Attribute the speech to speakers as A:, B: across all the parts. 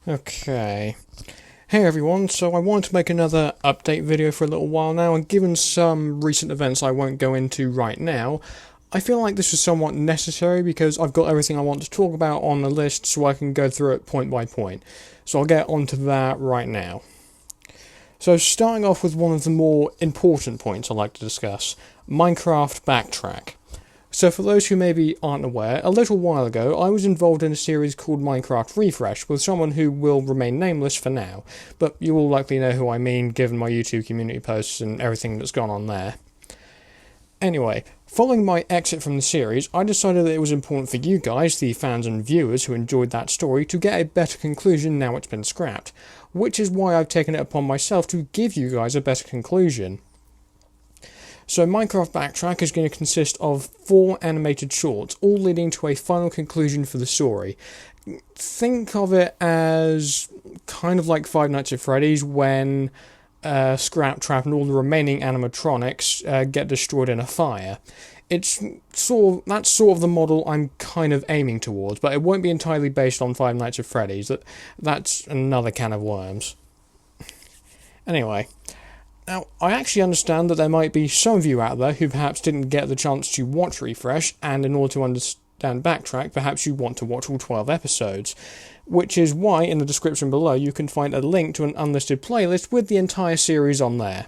A: Okay. Hey everyone, so I wanted to make another update video for a little while now, and given some recent events I won't go into right now, I feel like this is somewhat necessary because I've got everything I want to talk about on the list so I can go through it point by point. So I'll get onto that right now. So starting off with one of the more important points I'd like to discuss, Minecraft Backtrack. So for those who maybe aren't aware, a little while ago I was involved in a series called Minecraft Refresh with someone who will remain nameless for now, but you will likely know who I mean given my YouTube community posts and everything that's gone on there. Anyway, following my exit from the series, I decided that it was important for you guys, the fans and viewers who enjoyed that story, to get a better conclusion now it's been scrapped, which is why I've taken it upon myself to give you guys a better conclusion. So Minecraft Backtrack is going to consist of 4 animated shorts, all leading to a final conclusion for the story. Think of it as kind of like Five Nights at Freddy's when Scrap Trap and all the remaining animatronics get destroyed in a fire. That's sort of the model I'm kind of aiming towards, but it won't be entirely based on Five Nights at Freddy's. That's another can of worms. Anyway. Now, I actually understand that there might be some of you out there who perhaps didn't get the chance to watch Refresh, and in order to understand Backtrack, perhaps you want to watch all 12 episodes, which is why in the description below you can find a link to an unlisted playlist with the entire series on there.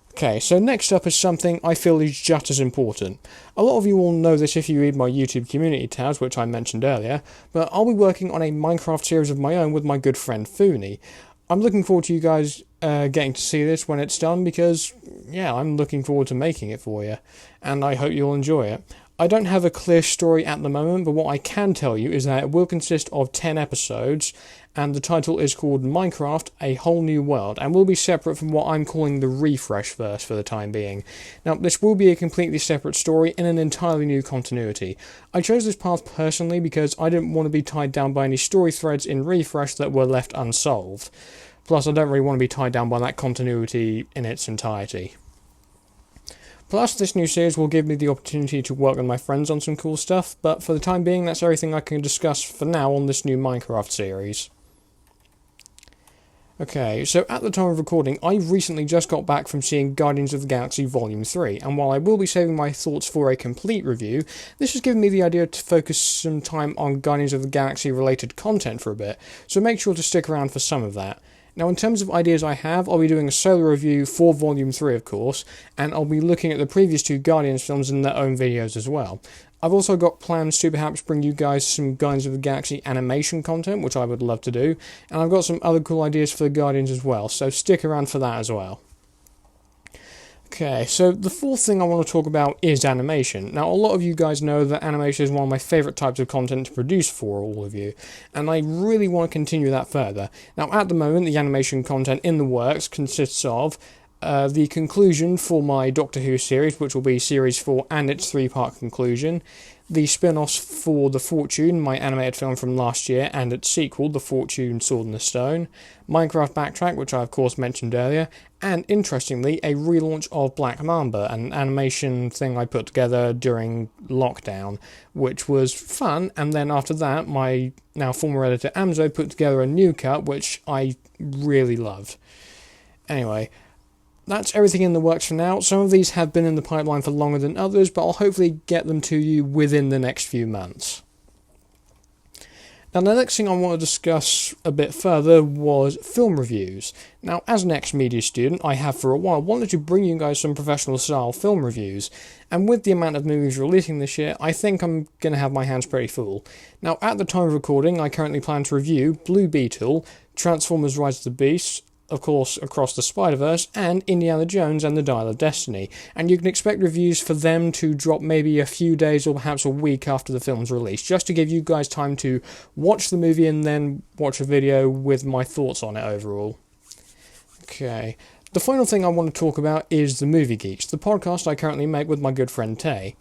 A: Okay, so next up is something I feel is just as important. A lot of you will know this if you read my YouTube community tabs, which I mentioned earlier, but I'll be working on a Minecraft series of my own with my good friend Foony. I'm looking forward to you guys getting to see this when it's done because, I'm looking forward to making it for you, and I hope you'll enjoy it. I don't have a clear story at the moment, but what I can tell you is that it will consist of 10 episodes, and the title is called Minecraft: A Whole New World, and will be separate from what I'm calling the Refresh verse for the time being. Now, this will be a completely separate story in an entirely new continuity. I chose this path personally because I didn't want to be tied down by any story threads in Refresh that were left unsolved. Plus, I don't really want to be tied down by that continuity in its entirety. Plus, this new series will give me the opportunity to work with my friends on some cool stuff, but for the time being, that's everything I can discuss for now on this new Minecraft series. Okay, so at the time of recording, I recently just got back from seeing Guardians of the Galaxy Volume 3, and while I will be saving my thoughts for a complete review, this has given me the idea to focus some time on Guardians of the Galaxy related content for a bit, so make sure to stick around for some of that. Now, in terms of ideas I have, I'll be doing a solo review for Volume 3, of course, and I'll be looking at the previous 2 Guardians films in their own videos as well. I've also got plans to perhaps bring you guys some Guardians of the Galaxy animation content, which I would love to do, and I've got some other cool ideas for the Guardians as well, so stick around for that as well. Okay, so the fourth thing I want to talk about is animation. Now, a lot of you guys know that animation is one of my favourite types of content to produce for all of you, and I really want to continue that further. Now, at the moment, the animation content in the works consists of the conclusion for my Doctor Who series, which will be Series 4 and its 3-part conclusion, the spin-offs for The Fortune, my animated film from last year, and its sequel, The Fortune Sword in the Stone, Minecraft Backtrack, which I of course mentioned earlier, and interestingly, a relaunch of Black Mamba, an animation thing I put together during lockdown, which was fun, and then after that, my now former editor Amzo put together a new cut, which I really loved. Anyway, that's everything in the works for now. Some of these have been in the pipeline for longer than others, but I'll hopefully get them to you within the next few months. Now, the next thing I want to discuss a bit further was film reviews. Now, as an ex-media student, I have for a while wanted to bring you guys some professional-style film reviews, and with the amount of movies releasing this year, I think I'm going to have my hands pretty full. Now, at the time of recording, I currently plan to review Blue Beetle, Transformers: Rise of the Beasts, of course, Across the Spider-Verse, and Indiana Jones and the Dial of Destiny, and you can expect reviews for them to drop maybe a few days or perhaps a week after the film's release, just to give you guys time to watch the movie and then watch a video with my thoughts on it overall. Okay, the final thing I want to talk about is The Movie Geeks, the podcast I currently make with my good friend Tay.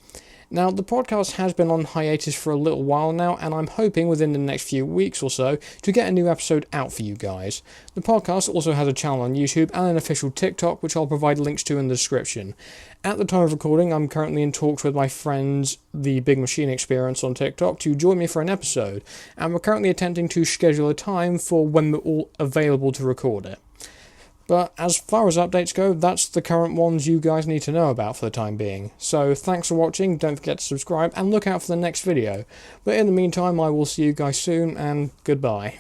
A: Now, the podcast has been on hiatus for a little while now, and I'm hoping within the next few weeks or so to get a new episode out for you guys. The podcast also has a channel on YouTube and an official TikTok, which I'll provide links to in the description. At the time of recording, I'm currently in talks with my friends, the Big Machine Experience on TikTok, to join me for an episode, and we're currently attempting to schedule a time for when we're all available to record it. But as far as updates go, that's the current ones you guys need to know about for the time being. So thanks for watching, don't forget to subscribe, and look out for the next video. But in the meantime, I will see you guys soon, and goodbye.